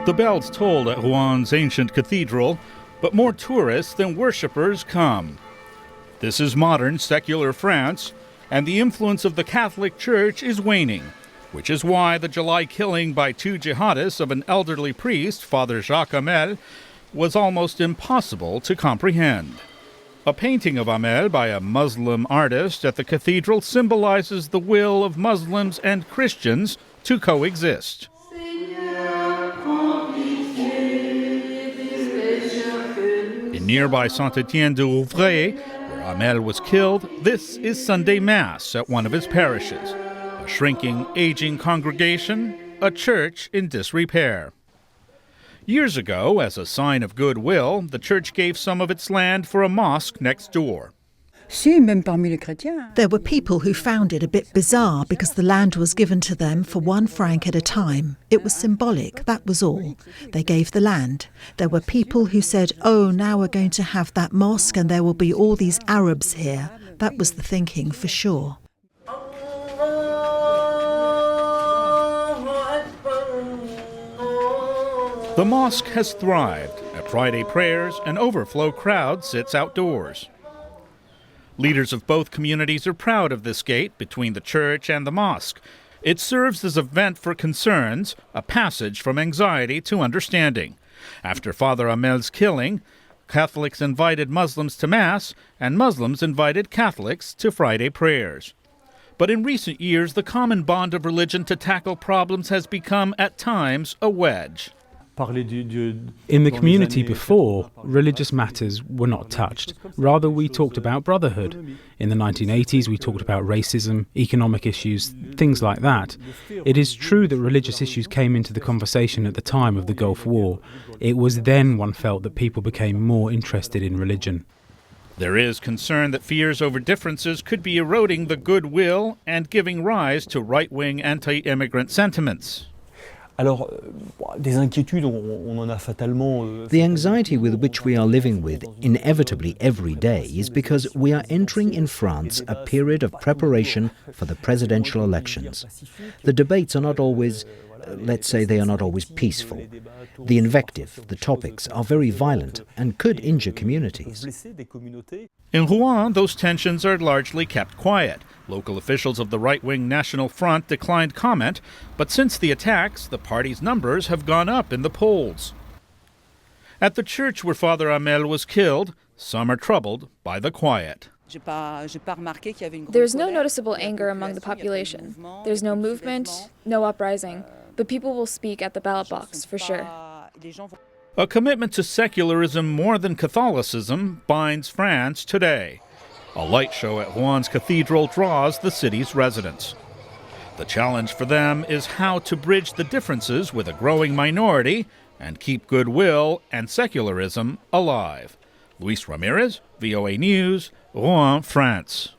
The bells toll at Rouen ancient cathedral, but more tourists than worshippers come. This is modern secular France, and the influence of the Catholic Church is waning, which is why the July killing by two jihadists of an elderly priest, Father Jacques Hamel, was almost impossible to comprehend. A painting of Hamel by a Muslim artist at the cathedral symbolizes the will of Muslims and Christians to coexist. In nearby Saint-Étienne-du-Rouvray, where Hamel was killed, this is Sunday Mass at one of his parishes. A shrinking, aging congregation, a church in disrepair. Years ago, as a sign of goodwill, the church gave some of its land for a mosque next door. There were people who found it a bit bizarre because the land was given to them for 1 franc at a time. It was symbolic, that was all. They gave the land. There were people who said, oh, now we're going to have that mosque and there will be all these Arabs here. That was the thinking, for sure. The mosque has thrived. At Friday prayers, an overflow crowd sits outdoors. Leaders of both communities are proud of this gate between the church and the mosque. It serves as a vent for concerns, a passage from anxiety to understanding. After Father Hamel's killing, Catholics invited Muslims to Mass, and Muslims invited Catholics to Friday prayers. But in recent years, the common bond of religion to tackle problems has become, at times, a wedge. In the community before, religious matters were not touched. Rather, we talked about brotherhood. In the 1980s, we talked about racism, economic issues, things like that. It is true that religious issues came into the conversation at the time of the Gulf War. It was then one felt that people became more interested in religion. There is concern that fears over differences could be eroding the goodwill and giving rise to right-wing anti-immigrant sentiments. The anxiety with which we are living with inevitably every day is because we are entering in France a period of preparation for the presidential elections. The debates are not always, let's say they are not always peaceful. The invective, the topics are very violent and could injure communities. In Rouen, those tensions are largely kept quiet. Local officials of the right-wing National Front declined comment, but since the attacks, the party's numbers have gone up in the polls. At the church where Father Hamel was killed, some are troubled by the quiet. There's no noticeable anger among the population. There's no movement, no uprising, but people will speak at the ballot box, for sure. A commitment to secularism more than Catholicism binds France today. A light show at Rouen Cathedral draws the city's residents. The challenge for them is how to bridge the differences with a growing minority and keep goodwill and secularism alive. Luis Ramirez, VOA News, Rouen, France.